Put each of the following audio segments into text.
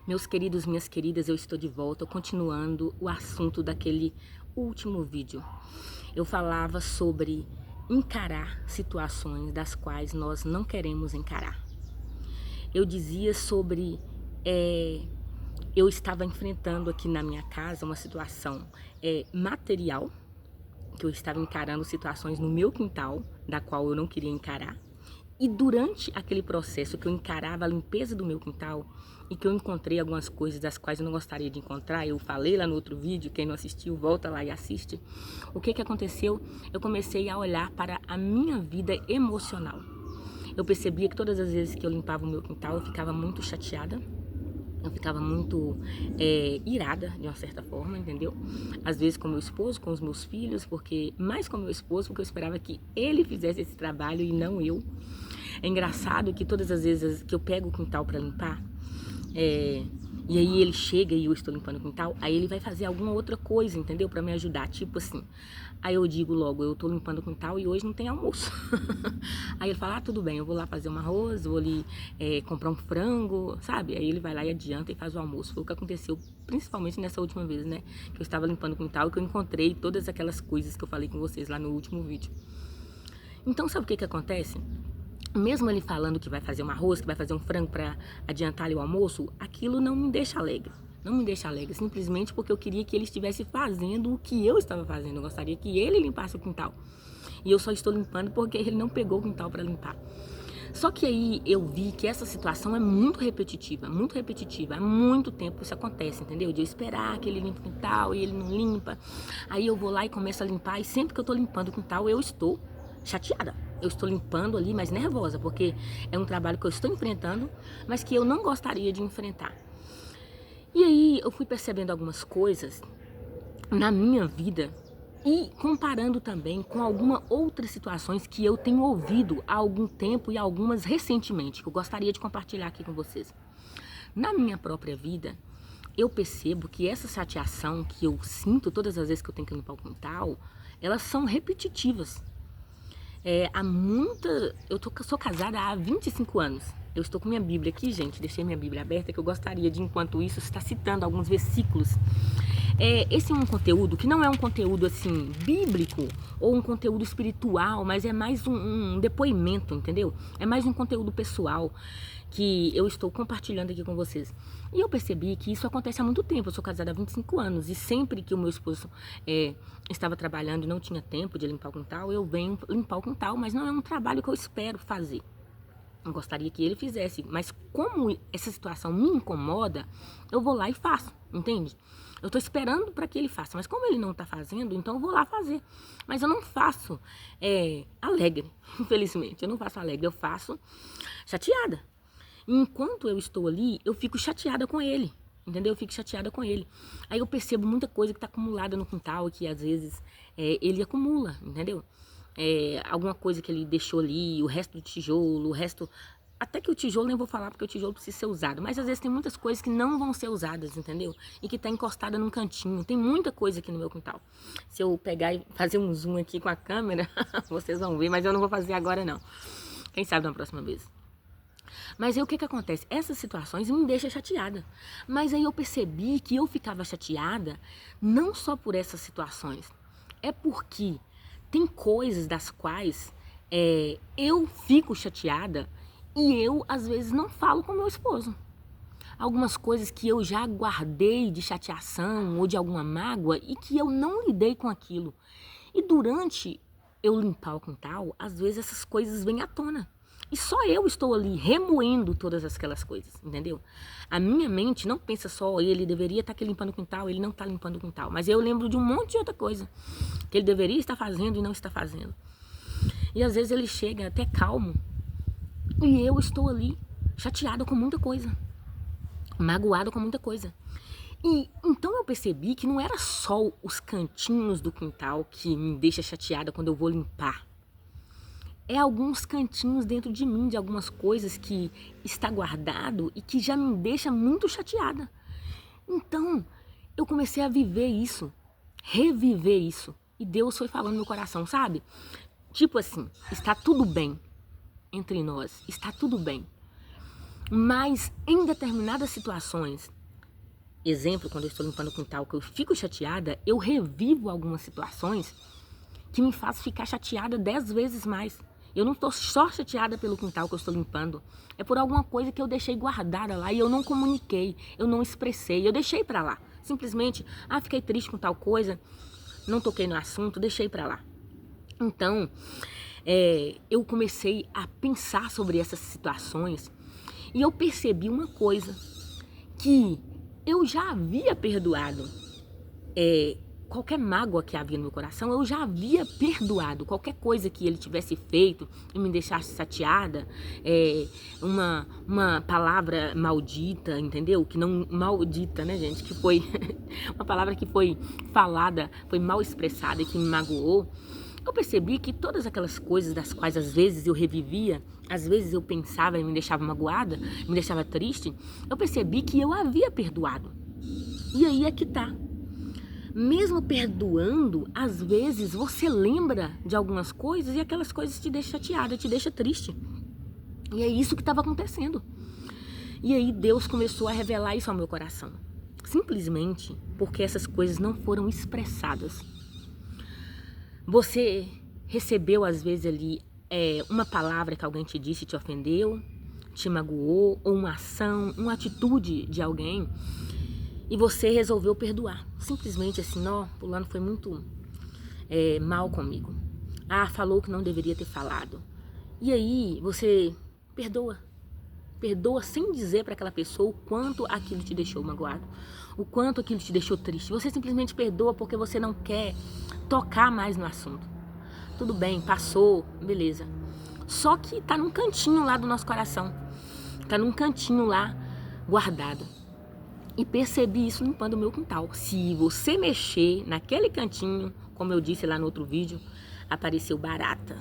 Meus queridos, minhas queridas, eu estou de volta, continuando o assunto daquele último vídeo. Eu falava sobre encarar situações das quais nós não queremos encarar. Eu dizia sobre... eu estava enfrentando aqui na minha casa uma situação material, que eu estava encarando situações no meu quintal, da qual eu não queria encarar. E durante aquele processo que eu encarava a limpeza do meu quintal e que eu encontrei algumas coisas das quais eu não gostaria de encontrar, eu falei lá no outro vídeo, quem não assistiu, volta lá e assiste. O que aconteceu? Eu comecei a olhar para a minha vida emocional. Eu percebia que todas as vezes que eu limpava o meu quintal, eu ficava muito chateada. Eu ficava muito irada, de uma certa forma, entendeu? Às vezes com meu esposo, com os meus filhos, mais com meu esposo, porque eu esperava que ele fizesse esse trabalho e não eu. É engraçado que todas as vezes que eu pego o quintal para limpar, e aí ele chega e eu estou limpando o quintal, aí ele vai fazer alguma outra coisa, entendeu? Para me ajudar, tipo assim. Aí eu digo logo, eu tô limpando o quintal e hoje não tem almoço. Aí ele fala, tudo bem, eu vou lá fazer um arroz, vou ali comprar um frango, sabe? Aí ele vai lá e adianta e faz o almoço. Foi o que aconteceu, principalmente nessa última vez, né? Que eu estava limpando o quintal e que eu encontrei todas aquelas coisas que eu falei com vocês lá no último vídeo. Então, sabe o que acontece? Mesmo ele falando que vai fazer um arroz, que vai fazer um frango para adiantar ali o almoço, aquilo não me deixa alegre. Não me deixa alegre, simplesmente porque eu queria que ele estivesse fazendo o que eu estava fazendo. Eu gostaria que ele limpasse o quintal. E eu só estou limpando porque ele não pegou o quintal para limpar. Só que aí eu vi que essa situação é muito repetitiva, muito repetitiva. Há muito tempo isso acontece, entendeu? De eu esperar que ele limpe o quintal e ele não limpa. Aí eu vou lá e começo a limpar e sempre que eu estou limpando o quintal eu estou chateada. Eu estou limpando ali, mas nervosa, porque é um trabalho que eu estou enfrentando, mas que eu não gostaria de enfrentar. E aí eu fui percebendo algumas coisas na minha vida e comparando também com algumas outras situações que eu tenho ouvido há algum tempo e algumas recentemente, que eu gostaria de compartilhar aqui com vocês. Na minha própria vida, eu percebo que essa chateação que eu sinto todas as vezes que eu tenho que limpar o quintal, elas são repetitivas. Eu sou casada há 25 anos. Eu estou com minha Bíblia aqui, gente. Deixei minha Bíblia aberta, que eu gostaria de, enquanto isso, estar citando alguns versículos. Esse é um conteúdo que não é um conteúdo assim bíblico ou um conteúdo espiritual, mas é mais um depoimento, entendeu? É mais um conteúdo pessoal que eu estou compartilhando aqui com vocês. E eu percebi que isso acontece há muito tempo. Eu sou casada há 25 anos e sempre que o meu esposo estava trabalhando e não tinha tempo de limpar o quintal, eu venho limpar o quintal, mas não é um trabalho que eu espero fazer. Eu gostaria que ele fizesse, mas como essa situação me incomoda, eu vou lá e faço, entende? Eu tô esperando para que ele faça, mas como ele não tá fazendo, então eu vou lá fazer. Mas eu não faço alegre, infelizmente. Eu não faço alegre, eu faço chateada. E enquanto eu estou ali, eu fico chateada com ele, entendeu? Eu fico chateada com ele. Aí eu percebo muita coisa que tá acumulada no quintal, que às vezes ele acumula, entendeu? Alguma coisa que ele deixou ali, o resto do tijolo, o resto... Até que o tijolo nem vou falar porque o tijolo precisa ser usado. Mas às vezes tem muitas coisas que não vão ser usadas, entendeu? E que tá encostada num cantinho. Tem muita coisa aqui no meu quintal. Se eu pegar e fazer um zoom aqui com a câmera, vocês vão ver, mas eu não vou fazer agora não. Quem sabe na próxima vez. Mas aí o que acontece? Essas situações me deixam chateada. Mas aí eu percebi que eu ficava chateada não só por essas situações. É porque tem coisas das quais eu fico chateada e eu, às vezes, não falo com meu esposo. Algumas coisas que eu já guardei de chateação ou de alguma mágoa e que eu não lidei com aquilo. E durante eu limpar o quintal, às vezes essas coisas vêm à tona. E só eu estou ali remoendo todas aquelas coisas, entendeu? A minha mente não pensa só, ele deveria estar aqui limpando o quintal, ele não está limpando o quintal. Mas eu lembro de um monte de outra coisa que ele deveria estar fazendo e não está fazendo. E às vezes ele chega até calmo e eu estou ali chateada com muita coisa, magoada com muita coisa. E então eu percebi que não era só os cantinhos do quintal que me deixa chateada quando eu vou limpar. É alguns cantinhos dentro de mim, de algumas coisas que está guardado e que já me deixa muito chateada. Então, eu comecei a viver isso, reviver isso. E Deus foi falando no meu coração, sabe? Tipo assim, está tudo bem entre nós, está tudo bem. Mas em determinadas situações, exemplo, quando eu estou limpando o quintal, que eu fico chateada, eu revivo algumas situações que me faz ficar chateada 10 vezes mais. Eu não estou só chateada pelo quintal que eu estou limpando, é por alguma coisa que eu deixei guardada lá e eu não comuniquei, eu não expressei, eu deixei pra lá. Simplesmente, fiquei triste com tal coisa, não toquei no assunto, deixei pra lá. Então, eu comecei a pensar sobre essas situações e eu percebi uma coisa, que eu já havia perdoado qualquer mágoa que havia no meu coração, eu já havia perdoado qualquer coisa que ele tivesse feito e me deixasse chateada, uma palavra maldita, entendeu? Que não maldita, né, gente? Que foi uma palavra que foi falada, foi mal expressada e que me magoou. Eu percebi que todas aquelas coisas das quais às vezes eu revivia, às vezes eu pensava e me deixava magoada, me deixava triste, eu percebi que eu havia perdoado. E aí é que tá. Mesmo perdoando, às vezes você lembra de algumas coisas e aquelas coisas te deixam chateada, te deixam triste. E é isso que estava acontecendo. E aí Deus começou a revelar isso ao meu coração. Simplesmente porque essas coisas não foram expressadas. Você recebeu às vezes ali uma palavra que alguém te disse e te ofendeu, te magoou, ou uma ação, uma atitude de alguém, e você resolveu perdoar. Simplesmente assim, fulano foi muito mal comigo. Falou que não deveria ter falado. E aí você perdoa. Perdoa sem dizer para aquela pessoa o quanto aquilo te deixou magoado, o quanto aquilo te deixou triste. Você simplesmente perdoa porque você não quer tocar mais no assunto. Tudo bem, passou, beleza. Só que tá num cantinho lá do nosso coração. Tá num cantinho lá guardado. E percebi isso limpando o meu quintal. Se você mexer naquele cantinho, como eu disse lá no outro vídeo, apareceu barata.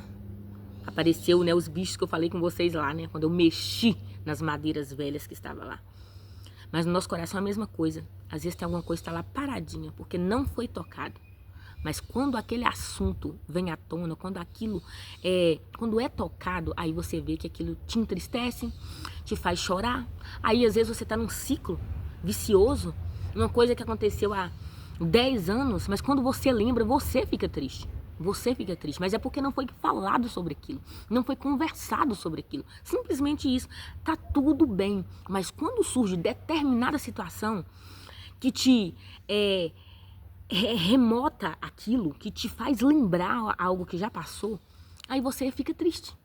Apareceu, né, os bichos que eu falei com vocês lá, né? Quando eu mexi nas madeiras velhas que estavam lá. Mas no nosso coração é a mesma coisa. Às vezes tem alguma coisa que está lá paradinha, porque não foi tocado. Mas quando aquele assunto vem à tona, quando aquilo quando é tocado, aí você vê que aquilo te entristece, te faz chorar. Aí às vezes você está num ciclo vicioso, uma coisa que aconteceu há 10 anos, mas quando você lembra, você fica triste. Você fica triste, mas é porque não foi falado sobre aquilo, não foi conversado sobre aquilo. Simplesmente isso. Tá tudo bem, mas quando surge determinada situação que te remota aquilo, que te faz lembrar algo que já passou, aí você fica triste,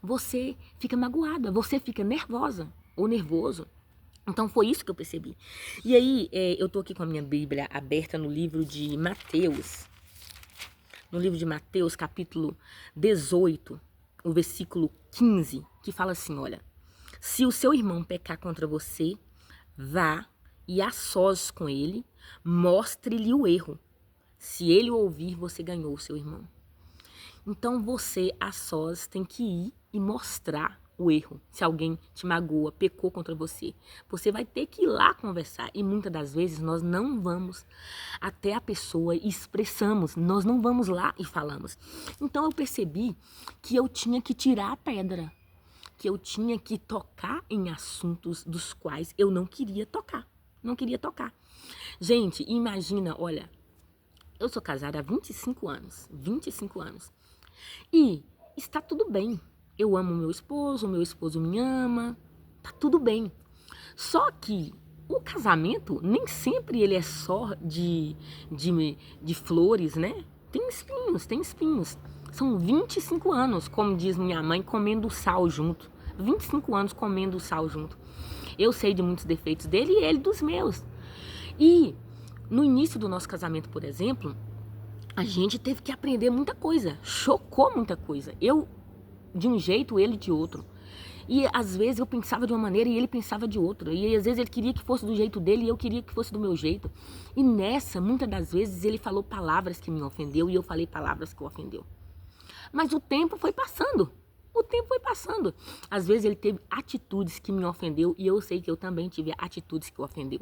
você fica magoada, você fica nervosa ou nervoso. Então foi isso que eu percebi. E aí eu tô aqui com a minha Bíblia aberta no livro de Mateus. No livro de Mateus, capítulo 18, o versículo 15, que fala assim, olha: se o seu irmão pecar contra você, vá e a sós com ele, mostre-lhe o erro. Se ele o ouvir, você ganhou o seu irmão. Então você, a sós, tem que ir e mostrar o erro. Se alguém te magoa, pecou contra você, você vai ter que ir lá conversar. E muitas das vezes nós não vamos até a pessoa e expressamos, nós não vamos lá e falamos. Então eu percebi que eu tinha que tirar a pedra, que eu tinha que tocar em assuntos dos quais eu não queria tocar. Não queria tocar. Gente, imagina, olha, eu sou casada há 25 anos. 25 anos. E está tudo bem. Eu amo meu esposo me ama, tá tudo bem. Só que o casamento nem sempre ele é só de flores, né? Tem espinhos. São 25 anos, como diz minha mãe, comendo sal junto. 25 anos comendo sal junto. Eu sei de muitos defeitos dele e ele dos meus. E no início do nosso casamento, por exemplo, a gente teve que aprender muita coisa. Chocou muita coisa. Eu de um jeito, ele de outro. E às vezes eu pensava de uma maneira e ele pensava de outra. E às vezes ele queria que fosse do jeito dele e eu queria que fosse do meu jeito. E nessa, muitas das vezes, ele falou palavras que me ofendeu e eu falei palavras que o ofendeu. Mas o tempo foi passando. O tempo foi passando. Às vezes ele teve atitudes que me ofendeu e eu sei que eu também tive atitudes que o ofendeu.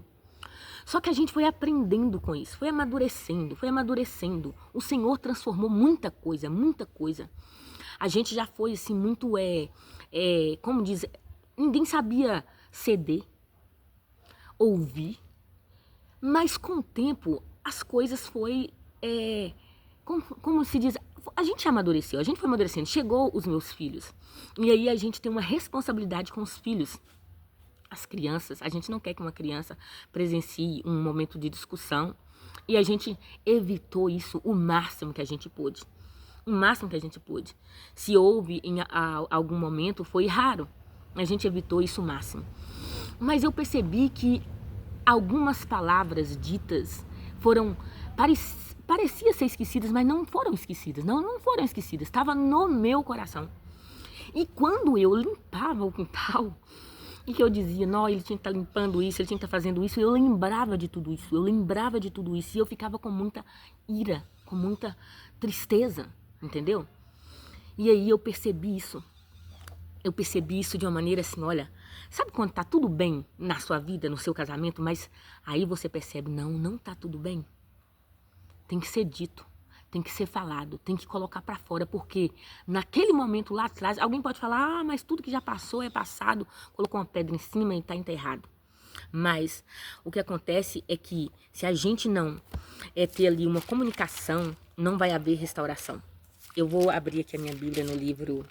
Só que a gente foi aprendendo com isso, foi amadurecendo. O Senhor transformou muita coisa, muita coisa. A gente já foi assim muito, como diz, ninguém sabia ceder, ouvir. Mas com o tempo, as coisas foi, como se diz, a gente amadureceu, a gente foi amadurecendo, chegou os meus filhos. E aí a gente tem uma responsabilidade com os filhos. As crianças, a gente não quer que uma criança presencie um momento de discussão. E a gente evitou isso o máximo que a gente pôde. O máximo que a gente pôde. Se houve em algum momento, foi raro. A gente evitou isso o máximo. Mas eu percebi que algumas palavras ditas foram... parecia ser esquecidas, mas não foram esquecidas. Não foram esquecidas. Estava no meu coração. E quando eu limpava o quintal... E que eu dizia, não, ele tinha que estar limpando isso, ele tinha que estar fazendo isso. Eu lembrava de tudo isso, E eu ficava com muita ira, com muita tristeza, entendeu? E aí eu percebi isso. Eu percebi isso de uma maneira assim, olha... Sabe quando tá tudo bem na sua vida, no seu casamento, mas aí você percebe, não tá tudo bem? Tem que ser dito. Tem que ser falado, tem que colocar pra fora, porque naquele momento lá atrás, alguém pode falar, mas tudo que já passou é passado, colocou uma pedra em cima e tá enterrado. Mas o que acontece é que se a gente não ter ali uma comunicação, não vai haver restauração. Eu vou abrir aqui a minha Bíblia no livro,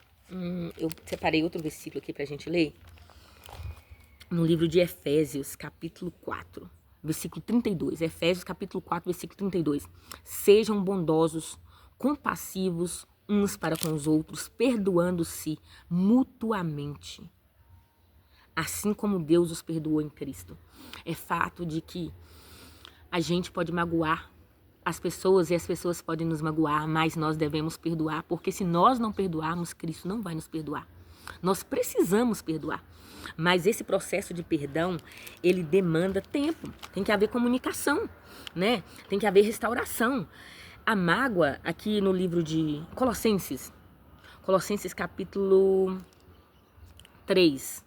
eu separei outro versículo aqui pra gente ler, no livro de Efésios, capítulo 4. Versículo 32, Efésios capítulo 4, versículo 32. Sejam bondosos, compassivos uns para com os outros, perdoando-se mutuamente, assim como Deus os perdoou em Cristo. É fato de que a gente pode magoar as pessoas e as pessoas podem nos magoar, mas nós devemos perdoar, porque se nós não perdoarmos, Cristo não vai nos perdoar. Nós precisamos perdoar. Mas esse processo de perdão, ele demanda tempo. Tem que haver comunicação, né? Tem que haver restauração. A mágoa, aqui no livro de Colossenses capítulo 3.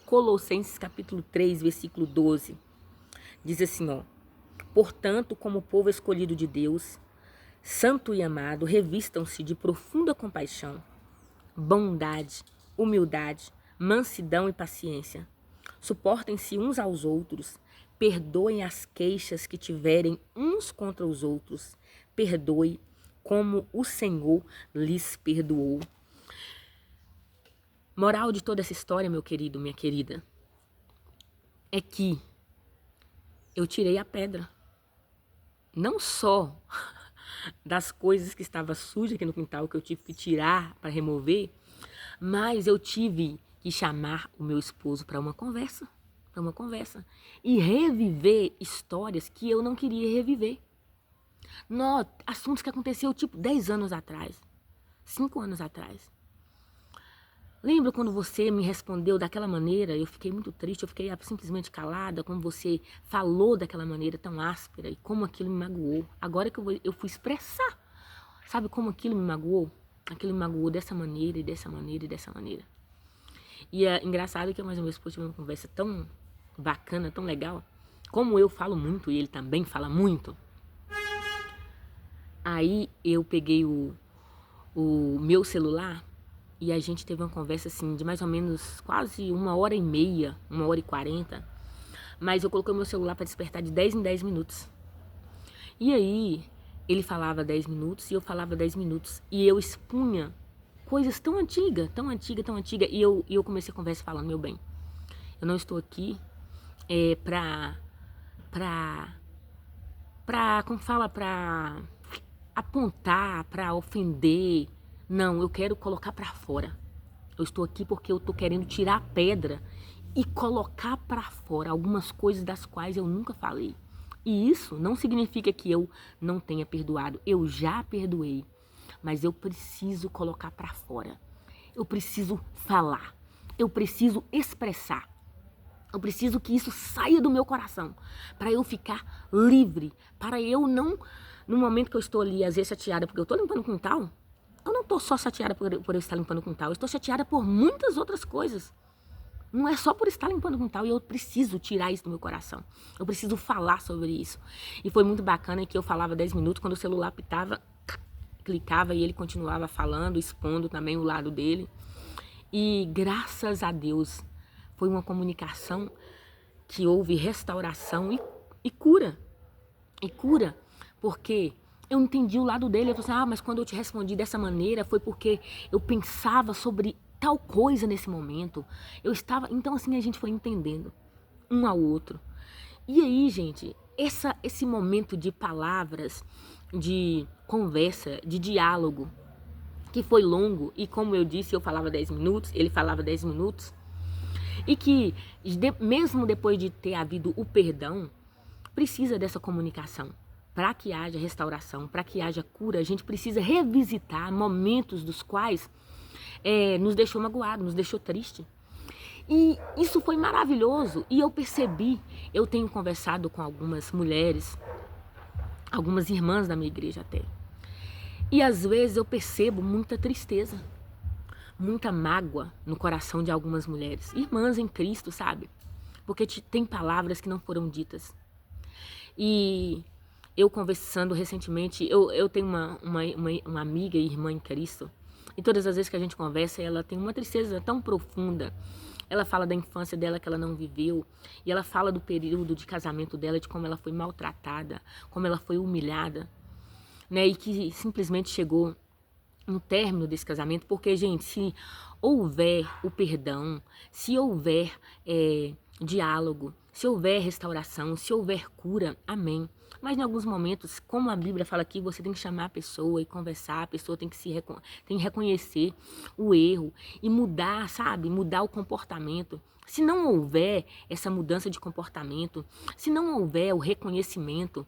Colossenses capítulo 3, versículo 12. Diz assim, ó. Portanto, como povo escolhido de Deus, santo e amado, revistam-se de profunda compaixão, bondade, humildade, mansidão e paciência. Suportem-se uns aos outros, perdoem as queixas que tiverem uns contra os outros, perdoe como o Senhor lhes perdoou. Moral de toda essa história, meu querido, minha querida, é que eu tirei a pedra. Não só das coisas que estavam sujas aqui no quintal, que eu tive que tirar para remover, mas eu tive que chamar o meu esposo para uma conversa, e reviver histórias que eu não queria reviver. Assuntos que aconteceu tipo 10 anos atrás, 5 anos atrás. Lembra quando você me respondeu daquela maneira? Eu fiquei muito triste, eu fiquei simplesmente calada, como você falou daquela maneira tão áspera e como aquilo me magoou. Agora que eu fui expressar, sabe como aquilo me magoou? Aquilo me magoou dessa maneira e dessa maneira e dessa maneira. E é engraçado que eu mais ou menos tive uma conversa tão bacana, tão legal. Como eu falo muito e ele também fala muito. Aí eu peguei o meu celular e a gente teve uma conversa assim de mais ou menos quase 1h30, 1h40. Mas eu coloquei o meu celular para despertar de 10 em 10 minutos. E aí ele falava 10 minutos e eu falava 10 minutos. E eu expunha coisas tão antigas. E eu comecei a conversa falando, meu bem, eu não estou aqui como fala, pra apontar, pra ofender. Não, eu quero colocar pra fora. Eu estou aqui porque eu tô querendo tirar a pedra e colocar pra fora algumas coisas das quais eu nunca falei. E isso não significa que eu não tenha perdoado. Eu já perdoei. Mas eu preciso colocar pra fora. Eu preciso falar. Eu preciso expressar. Eu preciso que isso saia do meu coração. Para eu ficar livre. Para eu não... No momento que eu estou ali, às vezes chateada porque eu estou limpando o quintal, eu não estou só chateada por eu estar limpando o quintal. Eu estou chateada por muitas outras coisas. Não é só por estar limpando o quintal, e eu preciso tirar isso do meu coração. Eu preciso falar sobre isso. E foi muito bacana que eu falava 10 minutos, quando o celular pitava, clicava e ele continuava falando, expondo também o lado dele. E graças a Deus, foi uma comunicação que houve restauração e cura. E cura, porque eu entendi o lado dele. Eu falei assim, mas quando eu te respondi dessa maneira foi porque eu pensava sobre tal coisa nesse momento. Eu estava... Então assim a gente foi entendendo um ao outro. E aí, gente, esse momento de palavras, de conversa, de diálogo, que foi longo, e como eu disse, eu falava 10 minutos, ele falava 10 minutos, e que mesmo depois de ter havido o perdão, precisa dessa comunicação. Para que haja restauração, para que haja cura, a gente precisa revisitar momentos dos quais nos deixou magoado, nos deixou triste. E isso foi maravilhoso. E eu percebi, eu tenho conversado com algumas mulheres, algumas irmãs da minha igreja até. E às vezes eu percebo muita tristeza, muita mágoa no coração de algumas mulheres. Irmãs em Cristo, sabe? Porque tem palavras que não foram ditas. E eu conversando recentemente, eu tenho uma amiga e irmã em Cristo. E todas as vezes que a gente conversa, ela tem uma tristeza tão profunda. Ela fala da infância dela que ela não viveu. E ela fala do período de casamento dela, de como ela foi maltratada, como ela foi humilhada, né? E que simplesmente chegou no término desse casamento. Porque, gente, se houver o perdão, se houver diálogo, se houver restauração, se houver cura, amém. Mas em alguns momentos, como a Bíblia fala aqui, você tem que chamar a pessoa e conversar, a pessoa tem que tem que reconhecer o erro e mudar, sabe? Mudar o comportamento. Se não houver essa mudança de comportamento, se não houver o reconhecimento,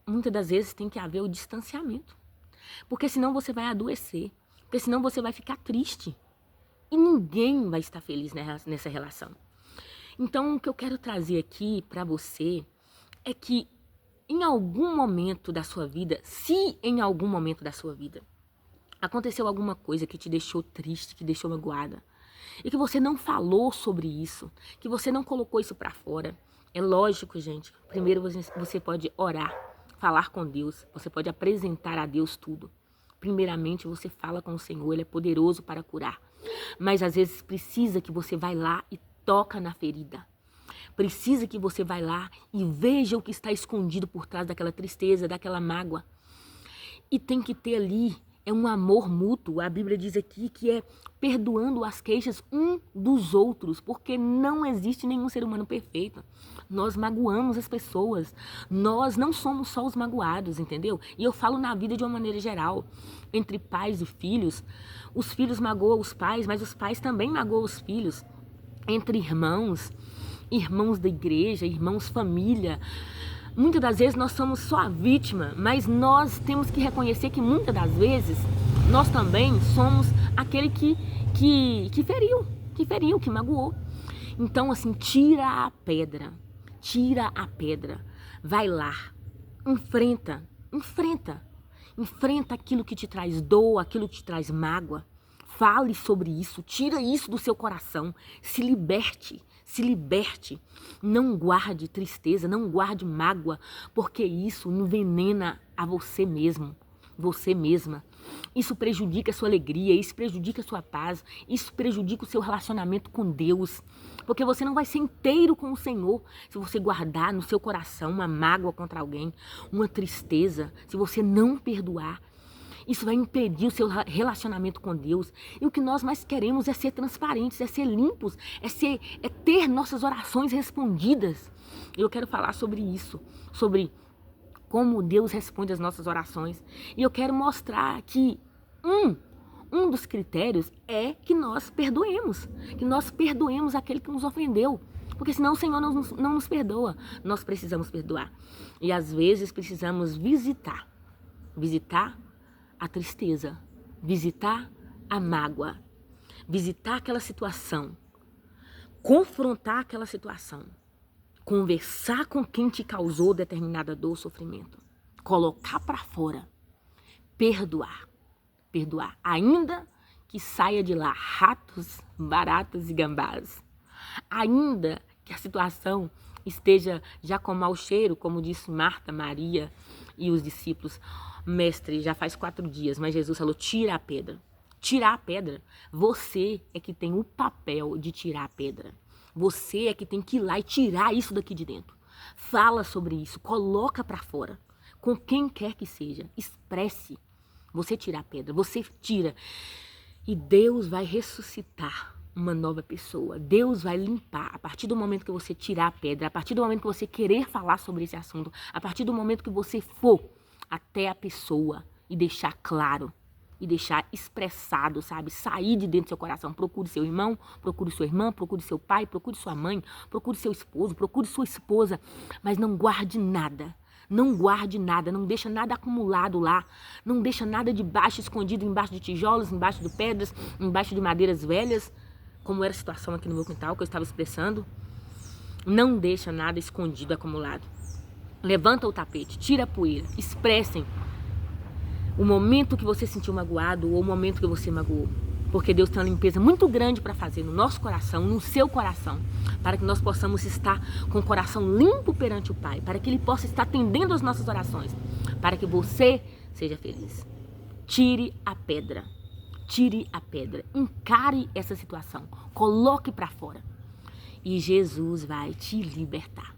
muitas das vezes tem que haver o distanciamento. Porque senão você vai adoecer, porque senão você vai ficar triste. E ninguém vai estar feliz nessa relação. Então, o que eu quero trazer aqui para você é que em algum momento da sua vida, se em algum momento da sua vida aconteceu alguma coisa que te deixou triste, que deixou magoada, e que você não falou sobre isso, que você não colocou isso para fora, é lógico, gente, primeiro você pode orar, falar com Deus, você pode apresentar a Deus tudo. Primeiramente, você fala com o Senhor, Ele é poderoso para curar. Mas às vezes precisa que você vá lá e toca na ferida. Precisa que você vá lá e veja o que está escondido por trás daquela tristeza, daquela mágoa. E tem que ter ali um amor mútuo. A Bíblia diz aqui que é perdoando as queixas um dos outros, porque não existe nenhum ser humano perfeito. Nós magoamos as pessoas. Nós não somos só os magoados, entendeu? E eu falo na vida de uma maneira geral. Entre pais e filhos, os filhos magoam os pais, mas os pais também magoam os filhos. Entre irmãos, irmãos da igreja, irmãos família. Muitas das vezes nós somos só a vítima, mas nós temos que reconhecer que muitas das vezes nós também somos aquele que feriu, que magoou. Então, assim, tira a pedra, vai lá, enfrenta aquilo que te traz dor, aquilo que te traz mágoa. Fale sobre isso, tira isso do seu coração, se liberte. Não guarde tristeza, não guarde mágoa, porque isso envenena a você mesmo, você mesma. Isso prejudica a sua alegria, isso prejudica a sua paz, isso prejudica o seu relacionamento com Deus. Porque você não vai ser inteiro com o Senhor se você guardar no seu coração uma mágoa contra alguém, uma tristeza, se você não perdoar. Isso vai impedir o seu relacionamento com Deus. E o que nós mais queremos é ser transparentes, é ser limpos, é ter nossas orações respondidas. Eu quero falar sobre isso, sobre como Deus responde as nossas orações. E eu quero mostrar que um dos critérios é que nós perdoemos aquele que nos ofendeu. Porque senão o Senhor não nos perdoa. Nós precisamos perdoar. E às vezes precisamos visitar a tristeza, visitar a mágoa, visitar aquela situação, confrontar aquela situação, conversar com quem te causou determinada dor ou sofrimento, colocar para fora, perdoar, ainda que saia de lá ratos, baratas e gambás, ainda que a situação esteja já com mau cheiro, como disse Marta, Maria e os discípulos. Mestre, já faz 4 dias, mas Jesus falou, tira a pedra. Tirar a pedra. Você é que tem o papel de tirar a pedra. Você é que tem que ir lá e tirar isso daqui de dentro. Fala sobre isso, coloca pra fora. Com quem quer que seja, expresse. Você tira a pedra, você tira. E Deus vai ressuscitar uma nova pessoa. Deus vai limpar. A partir do momento que você tirar a pedra, a partir do momento que você querer falar sobre esse assunto, a partir do momento que você for até a pessoa e deixar claro, e deixar expressado, sabe? Sair de dentro do seu coração. Procure seu irmão, procure sua irmã, procure seu pai, procure sua mãe, procure seu esposo, procure sua esposa, mas não guarde nada. Não guarde nada, não deixa nada acumulado lá, não deixa nada debaixo, escondido embaixo de tijolos, embaixo de pedras, embaixo de madeiras velhas, como era a situação aqui no meu quintal que eu estava expressando. Não deixa nada escondido, acumulado. Levanta o tapete, tira a poeira, expressem o momento que você sentiu magoado ou o momento que você magoou. Porque Deus tem uma limpeza muito grande para fazer no nosso coração, no seu coração, para que nós possamos estar com o coração limpo perante o Pai, para que Ele possa estar atendendo as nossas orações, para que você seja feliz. Tire a pedra, encare essa situação, coloque para fora e Jesus vai te libertar.